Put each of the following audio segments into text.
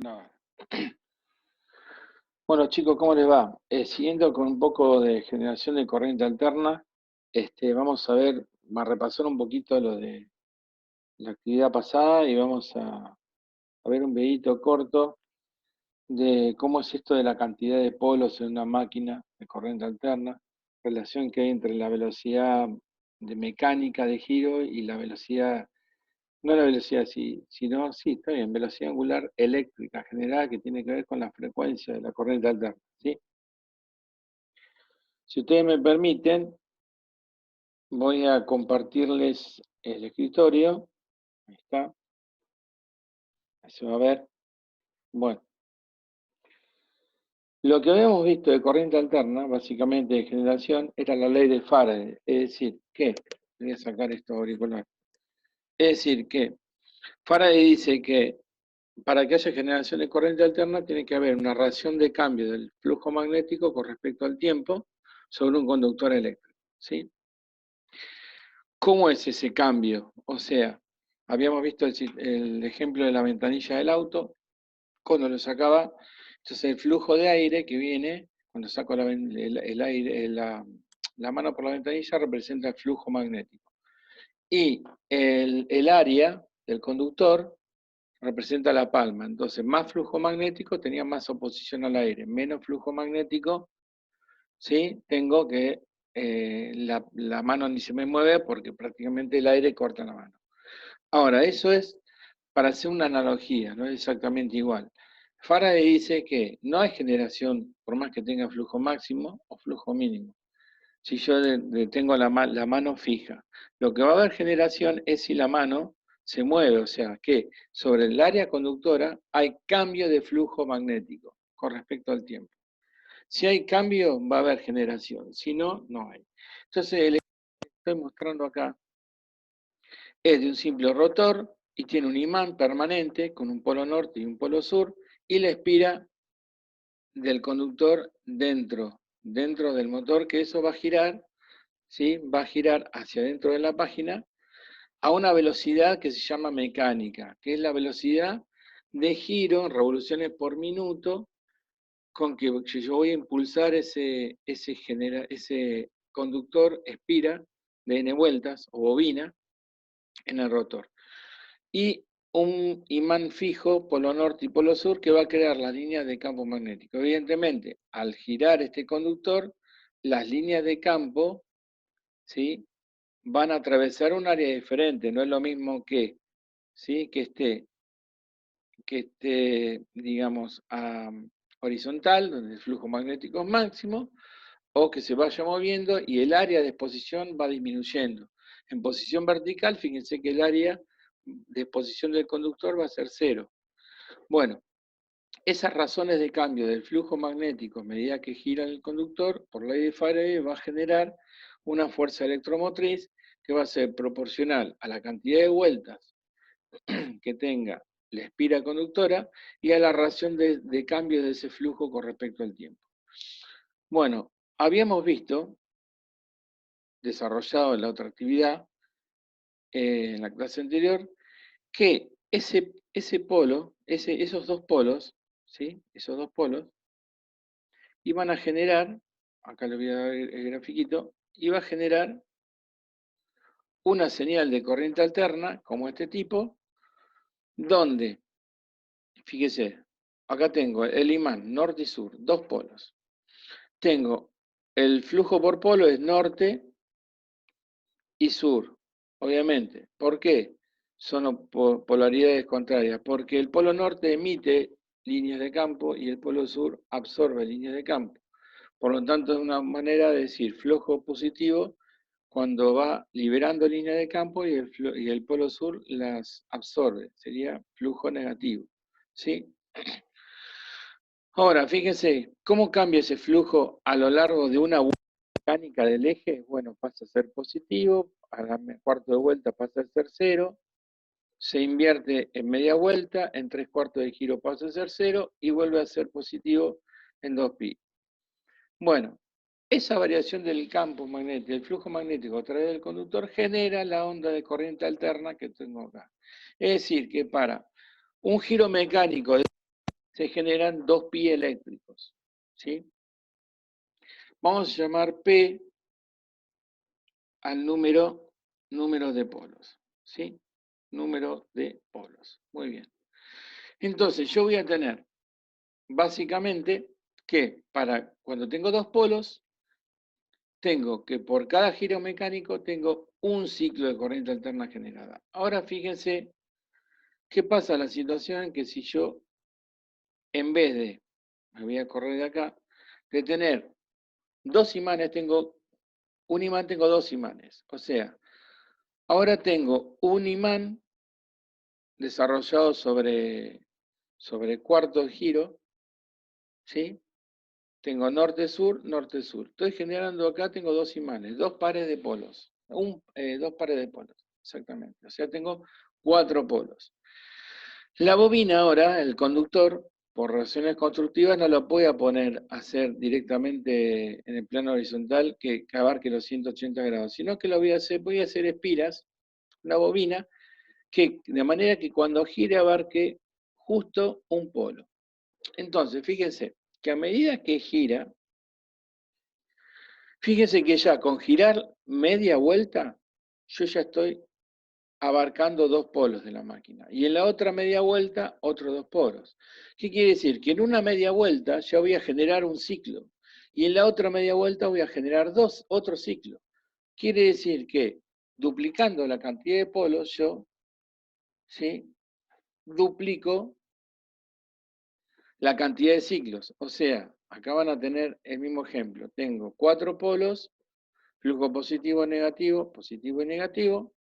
No. Bueno, chicos, ¿cómo les va? Siguiendo con un poco de generación de corriente alterna, vamos a repasar un poquito lo de la actividad pasada y vamos a ver un videito corto de cómo es esto de la cantidad de polos en una máquina de corriente alterna, relación que hay entre la velocidad de mecánica de giro y la velocidad, no la velocidad, sino, sí, está bien, velocidad angular eléctrica generada que tiene que ver con la frecuencia de la corriente alterna, ¿sí? Si ustedes me permiten, voy a compartirles el escritorio. Ahí está. Ahí se va a ver. Bueno, lo que habíamos visto de corriente alterna, básicamente de generación, era la ley de Faraday. Es decir, que, voy a sacar esto auricular. Es decir, que Faraday dice que para que haya generación de corriente alterna tiene que haber una relación de cambio del flujo magnético con respecto al tiempo sobre un conductor eléctrico, ¿sí? ¿Cómo es ese cambio? O sea, habíamos visto el ejemplo de la ventanilla del auto, cuando lo sacaba, entonces el flujo de aire que viene, cuando saco el aire, la mano por la ventanilla, representa el flujo magnético. Y el área del conductor representa la palma. Entonces, más flujo magnético tenía más oposición al aire, menos flujo magnético, ¿sí? Tengo que la mano ni se me mueve porque prácticamente el aire corta la mano. Ahora, eso es para hacer una analogía, no es exactamente igual. Faraday dice que no hay generación, por más que tenga flujo máximo o flujo mínimo. Si yo tengo la mano fija, lo que va a haber generación es si la mano se mueve, o sea que sobre el área conductora hay cambio de flujo magnético con respecto al tiempo. Si hay cambio, va a haber generación, si no, no hay. Entonces, el ejemplo que estoy mostrando acá es de un simple rotor y tiene un imán permanente con un polo norte y un polo sur y la espira del conductor dentro del motor, que eso va a girar, ¿sí? Va a girar hacia dentro de la página a una velocidad que se llama mecánica, que es la velocidad de giro en revoluciones por minuto con que yo voy a impulsar ese conductor espira de n vueltas o bobina en el rotor. Y un imán fijo, polo norte y polo sur, que va a crear las líneas de campo magnético. Evidentemente, al girar este conductor, las líneas de campo, ¿sí?, van a atravesar un área diferente. No es lo mismo que, ¿sí?, que esté digamos, horizontal, donde el flujo magnético es máximo, o que se vaya moviendo y el área de exposición va disminuyendo. En posición vertical, fíjense que el área de exposición del conductor va a ser 0. Bueno, esas razones de cambio del flujo magnético a medida que gira el conductor, por ley de Faraday, va a generar una fuerza electromotriz que va a ser proporcional a la cantidad de vueltas que tenga la espira conductora y a la relación de cambio de ese flujo con respecto al tiempo. Bueno, habíamos visto, desarrollado en la otra actividad, en la clase anterior, que ese polo, esos dos polos, ¿sí?, esos dos polos, iban a generar, acá le voy a dar el grafiquito, iba a generar una señal de corriente alterna, como este tipo, donde, fíjese, acá tengo el imán norte y sur, dos polos. Tengo el flujo por polo es norte y sur, obviamente. ¿Por qué? Son polaridades contrarias, porque el polo norte emite líneas de campo y el polo sur absorbe líneas de campo. Por lo tanto, es una manera de decir flujo positivo cuando va liberando líneas de campo y el polo sur las absorbe. Sería flujo negativo, ¿sí? Ahora, fíjense, ¿cómo cambia ese flujo a lo largo de una vuelta mecánica del eje? Bueno, pasa a ser positivo, a la cuarto de vuelta pasa a ser 0, se invierte en media vuelta, en 3/4 de giro pasa a ser 0 y vuelve a ser positivo en 2pi. Bueno, esa variación del campo magnético, del flujo magnético a través del conductor genera la onda de corriente alterna que tengo acá. Es decir, que para un giro mecánico de se generan 2 pi eléctricos, ¿sí? Vamos a llamar P al número de polos, ¿sí? Número de polos. Muy bien. Entonces, yo voy a tener, básicamente, que para cuando tengo 2 polos, tengo que por cada giro mecánico tengo un ciclo de corriente alterna generada. Ahora fíjense qué pasa la situación en que si yo, en vez de, me voy a correr de acá, de tener 2 imanes, tengo un imán, tengo 2 imanes. O sea, ahora tengo un imán desarrollado sobre cuarto giro, ¿sí? Tengo norte-sur, norte-sur. Estoy generando acá, tengo 2 imanes, 2 pares de polos. 2 pares de polos, exactamente. O sea, tengo 4 polos. La bobina ahora, el conductor, por razones constructivas, no lo voy a poner a hacer directamente en el plano horizontal que abarque los 180 grados, sino que lo voy a hacer espiras, una bobina, que de manera que cuando gire abarque justo un polo. Entonces, fíjense que a medida que gira, fíjense que ya con girar media vuelta, yo ya estoy abarcando 2 polos de la máquina. Y en la otra media vuelta, otros 2 polos. ¿Qué quiere decir? Que en una media vuelta ya voy a generar un ciclo. Y en la otra media vuelta voy a generar otro ciclo. Quiere decir que duplicando la cantidad de polos, yo, ¿sí?, duplico la cantidad de ciclos. O sea, acá van a tener el mismo ejemplo. Tengo 4 polos, flujo positivo, positivo y negativo.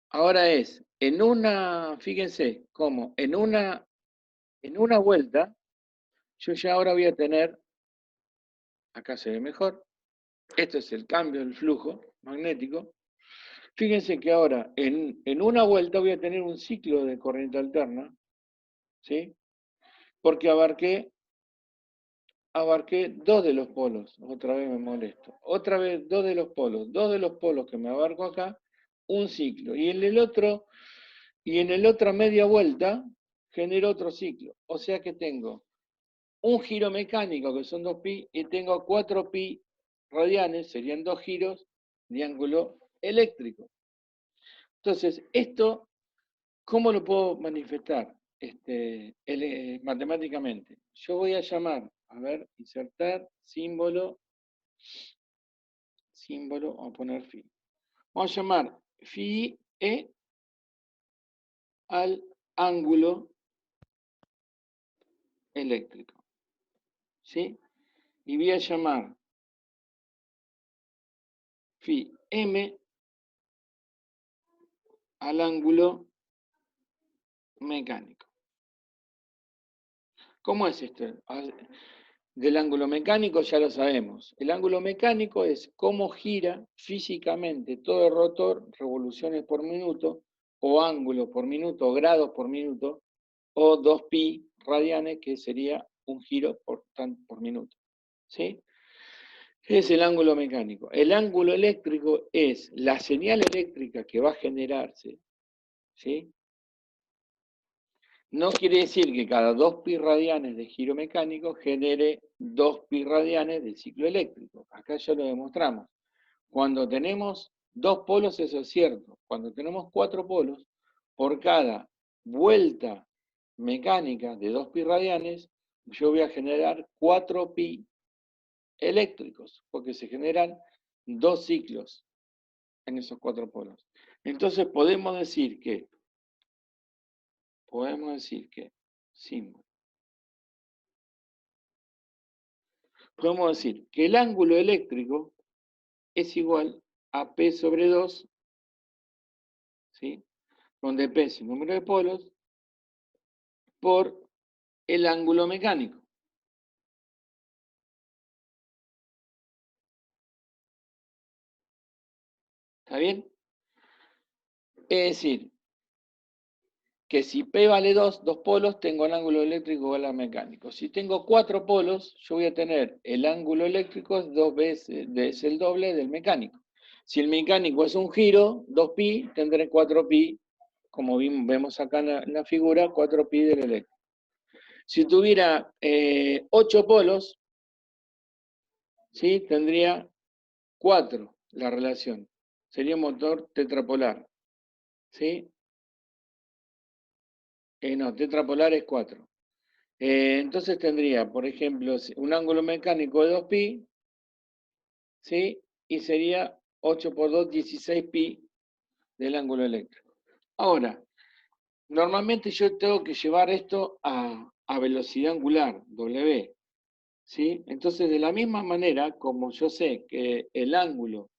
Ahora es, en una, fíjense, como en una vuelta, yo ya ahora voy a tener, acá se ve mejor, esto es el cambio del flujo magnético. Fíjense que ahora en una vuelta voy a tener un ciclo de corriente alterna, ¿sí? Porque abarqué 2 de los polos, otra vez me molesto, otra vez 2 de los polos que me abarco acá, un ciclo, y en el otra media vuelta genero otro ciclo, o sea que tengo un giro mecánico que son 2 pi y tengo 4 pi radianes, serían 2 giros de ángulo eléctrico. Entonces, esto, ¿cómo lo puedo manifestar matemáticamente? Yo voy a llamar, a ver, insertar, símbolo, vamos a poner phi. Vamos a llamar phi e al ángulo eléctrico, ¿sí? Y voy a llamar phi m al ángulo mecánico. ¿Cómo es esto? Del ángulo mecánico ya lo sabemos. El ángulo mecánico es cómo gira físicamente todo el rotor, revoluciones por minuto, o ángulo por minuto, o grados por minuto, o 2 pi radianes, que sería un giro por minuto. ¿Sí? Es el ángulo mecánico. El ángulo eléctrico es la señal eléctrica que va a generarse, ¿sí? No quiere decir que cada 2 pi radianes de giro mecánico genere 2 pi radianes de ciclo eléctrico. Acá ya lo demostramos. Cuando tenemos 2 polos, eso es cierto. Cuando tenemos 4 polos, por cada vuelta mecánica de 2 pi radianes, yo voy a generar 4 pi eléctricos, porque se generan 2 ciclos en esos 4 polos. Entonces podemos decir que, símbolo. Podemos decir que el ángulo eléctrico es igual a P sobre 2, ¿sí?, donde P es el número de polos, por el ángulo mecánico. ¿Está bien? Es decir, que si P vale 2 polos, tengo el ángulo eléctrico igual al mecánico. Si tengo 4 polos, yo voy a tener el ángulo eléctrico 2 veces, es el doble del mecánico. Si el mecánico es un giro, 2 pi, tendré 4 pi, como vemos acá en la figura, 4 pi del eléctrico. Si tuviera 8 polos, ¿sí? Tendría 4 la relación. Sería un motor tetrapolar. ¿Sí? No, tetrapolar es 4. Entonces tendría, por ejemplo, un ángulo mecánico de 2pi, ¿sí? Y sería 8 por 2, 16pi del ángulo eléctrico. Ahora, normalmente yo tengo que llevar esto a velocidad angular, W. ¿Sí? Entonces, de la misma manera, como yo sé que el ángulo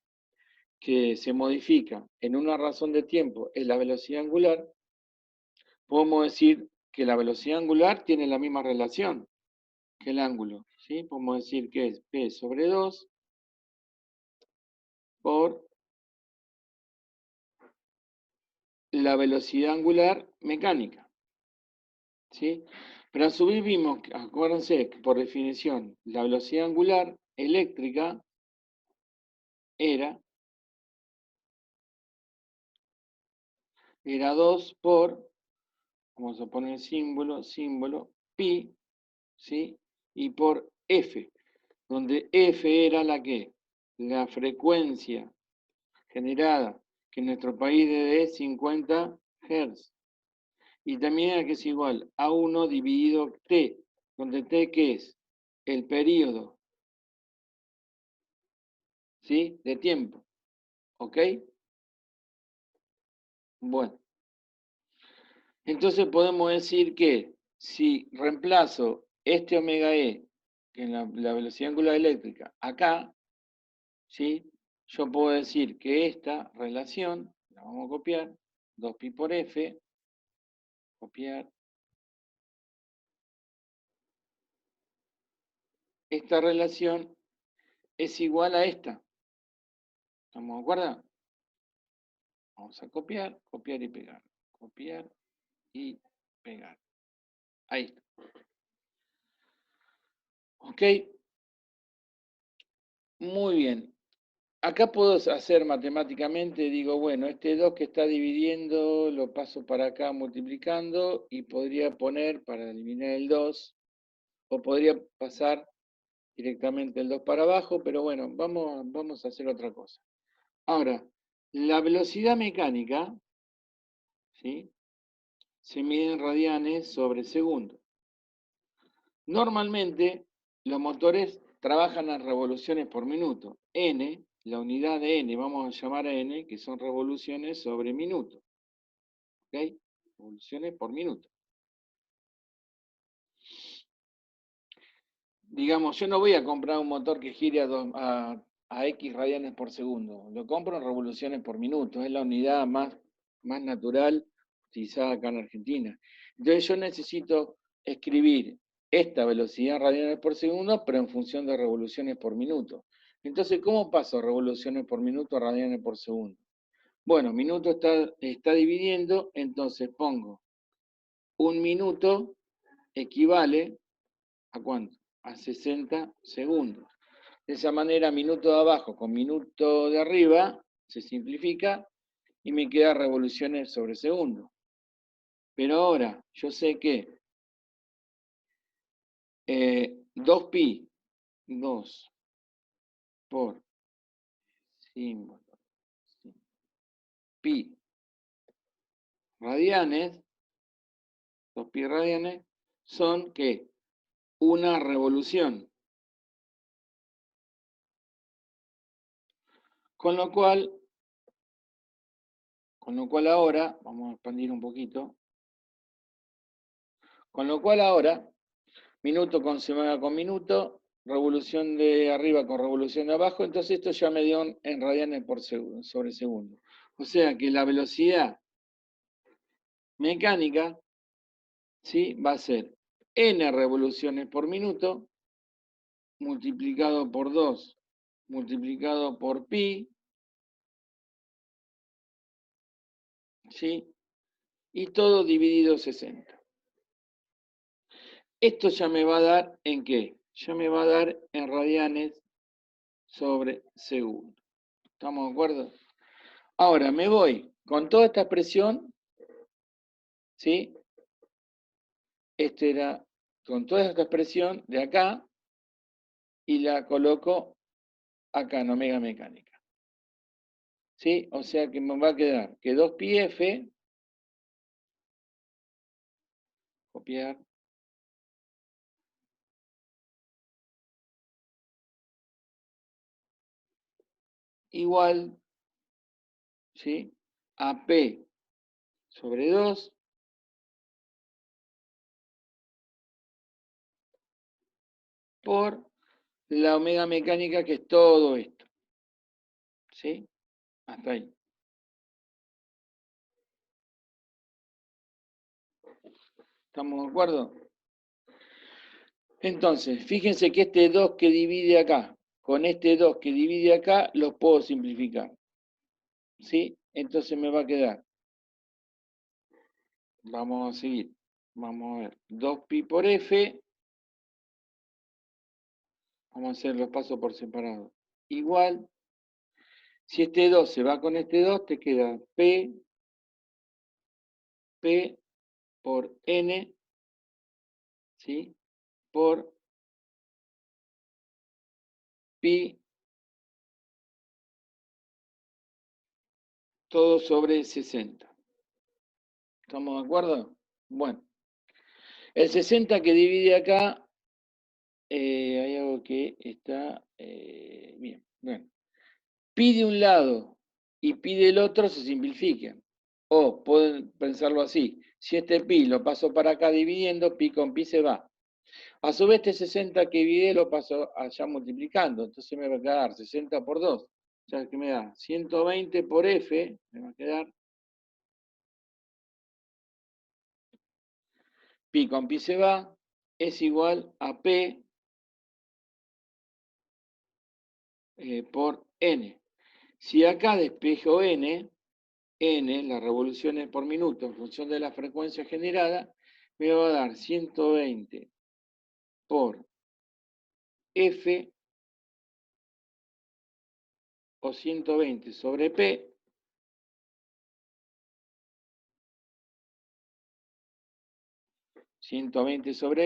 que se modifica en una razón de tiempo es la velocidad angular, podemos decir que la velocidad angular tiene la misma relación que el ángulo. ¿Sí? Podemos decir que es P sobre 2 por la velocidad angular mecánica. ¿Sí? Pero a su vez vimos, acuérdense que por definición, la velocidad angular eléctrica era 2 por, vamos a poner símbolo, pi, ¿sí? Y por f, donde f era la que, la frecuencia generada, que en nuestro país es 50 Hz. Y también era que es igual a 1 dividido t, donde t ¿qué es? El periodo, ¿sí? De tiempo, ¿ok? Bueno, entonces podemos decir que si reemplazo este omega e, que es la velocidad angular eléctrica, acá, ¿sí? Yo puedo decir que esta relación, la vamos a copiar, 2pi por f, copiar, esta relación es igual a esta. ¿Estamos de acuerdo? Vamos a copiar, copiar y pegar. Copiar y pegar. Ahí está. ¿Ok? Muy bien. Acá puedo hacer matemáticamente, digo, bueno, este 2 que está dividiendo lo paso para acá multiplicando y podría poner, para eliminar el 2, o podría pasar directamente el 2 para abajo, pero bueno, vamos a hacer otra cosa. Ahora, la velocidad mecánica, ¿sí? Se mide en radianes sobre segundo. Normalmente, los motores trabajan a revoluciones por minuto. N, la unidad de N, vamos a llamar a N, que son revoluciones sobre minuto. ¿Ok? Revoluciones por minuto. Digamos, yo no voy a comprar un motor que gire a X radianes por segundo. Lo compro en revoluciones por minuto. Es la unidad más natural utilizada acá en Argentina. Entonces yo necesito escribir esta velocidad en radianes por segundo, pero en función de revoluciones por minuto. Entonces, ¿cómo paso revoluciones por minuto a radianes por segundo? Bueno, minuto está dividiendo, entonces pongo un minuto equivale ¿a cuánto? A 60 segundos. De esa manera, minuto de abajo con minuto de arriba se simplifica y me queda revoluciones sobre segundo. Pero ahora yo sé que 2pi, 2 por símbolo, pi radianes, 2pi radianes, son ¿qué? Una revolución. Con lo cual ahora, vamos a expandir un poquito, con lo cual ahora minuto con semana con minuto, revolución de arriba con revolución de abajo, entonces esto ya me dio en radianes por segundo, sobre segundo. O sea que la velocidad mecánica, ¿sí? Va a ser n revoluciones por minuto, multiplicado por 2, multiplicado por pi, ¿sí? Y todo dividido 60. Esto ya me va a dar ¿en qué? Ya me va a dar en radianes sobre segundo. ¿Estamos de acuerdo? Ahora me voy con toda esta expresión, ¿sí? Este era con toda esta expresión de acá y la coloco acá en omega mecánica. ¿Sí? O sea que me va a quedar que 2πf, copiar, igual, ¿sí?, a P sobre 2 por la omega mecánica, que es todo esto. ¿Sí? Hasta ahí. ¿Estamos de acuerdo? Entonces, fíjense que este 2 que divide acá, con este 2 que divide acá, los puedo simplificar. ¿Sí? Entonces me va a quedar, vamos a seguir, vamos a ver, 2pi por f, vamos a hacer los pasos por separado, igual, si este 2 se va con este 2, te queda p por n, ¿sí?, por pi, todo sobre 60. ¿Estamos de acuerdo? Bueno, el 60 que divide acá, hay algo que está bien. Bueno, pi de un lado y pi del otro se simplifican. O pueden pensarlo así: si este pi lo paso para acá dividiendo, pi con pi se va. A su vez, este 60 que divide lo paso allá multiplicando. Entonces me va a quedar 60 por 2. O sea, que me da 120 por f, me va a quedar. Pi con pi se va, es igual a P por N. Si acá despejo N, las revoluciones por minuto en función de la frecuencia generada, me va a dar 120 por F, o 120 sobre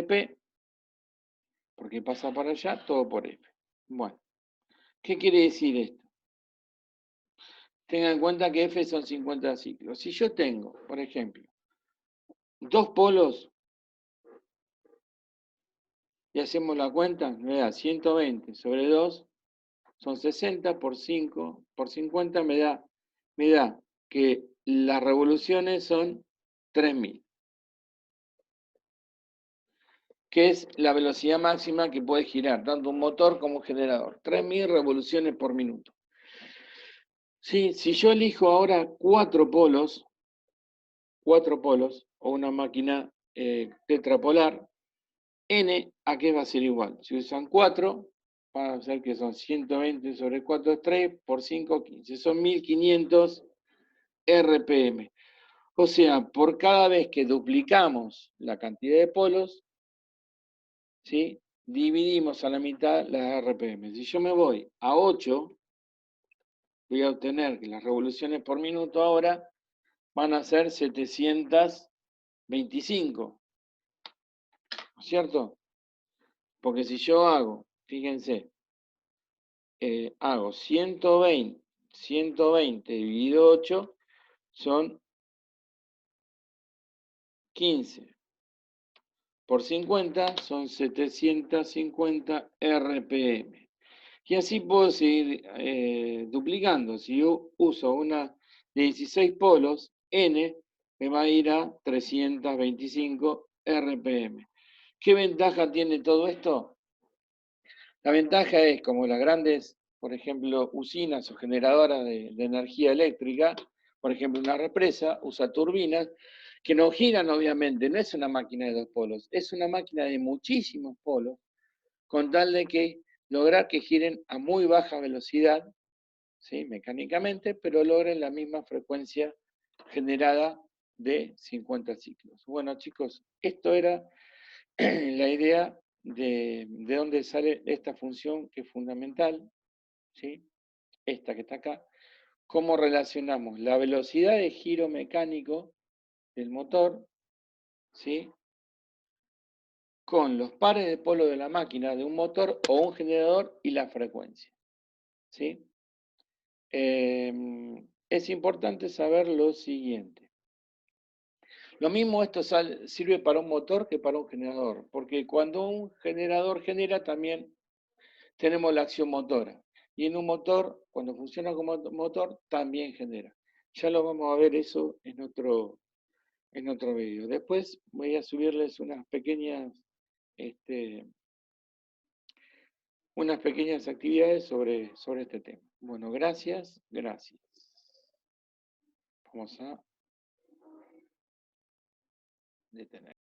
P, porque pasa para allá, todo por F. Bueno, ¿qué quiere decir esto? Tengan en cuenta que F son 50 ciclos. Si yo tengo, por ejemplo, dos polos, y hacemos la cuenta, me da 120 sobre 2, son 60 por 5, por 50 me da que las revoluciones son 3000, que es la velocidad máxima que puede girar tanto un motor como un generador. 3000 revoluciones por minuto. Sí, si yo elijo ahora cuatro polos, o una máquina tetrapolar, N, ¿a qué va a ser igual? Si usan 4, va a ser que son 120 sobre 4 es 3, por 5, 15. Son 1500 RPM. O sea, por cada vez que duplicamos la cantidad de polos, ¿sí?, dividimos a la mitad las RPM. Si yo me voy a 8, voy a obtener que las revoluciones por minuto ahora van a ser 725. ¿No es cierto? Porque si yo hago, fíjense, hago 120 dividido 8, son 15. Por 50 son 750 RPM. Y así puedo seguir duplicando. Si yo uso una de 16 polos, N me va a ir a 325 RPM. ¿Qué ventaja tiene todo esto? La ventaja es, como las grandes, por ejemplo, usinas o generadoras de energía eléctrica, por ejemplo, una represa usa turbinas que no giran, obviamente, no es una máquina de dos polos, es una máquina de muchísimos polos, con tal de que lograr que giren a muy baja velocidad, ¿sí?, mecánicamente, pero logren la misma frecuencia generada de 50 ciclos. Bueno, chicos, esto era la idea de dónde sale esta función, que es fundamental, ¿sí?, esta que está acá. Cómo relacionamos la velocidad de giro mecánico del motor, ¿sí?, con los pares de polo de la máquina de un motor o un generador y la frecuencia. ¿Sí? Es importante saber lo siguiente. Lo mismo esto sirve para un motor que para un generador, porque cuando un generador genera también tenemos la acción motora. Y en un motor, cuando funciona como motor, también genera. Ya lo vamos a ver eso en otro vídeo. Después voy a subirles unas pequeñas actividades sobre este tema. Bueno, gracias. Vamos a detener.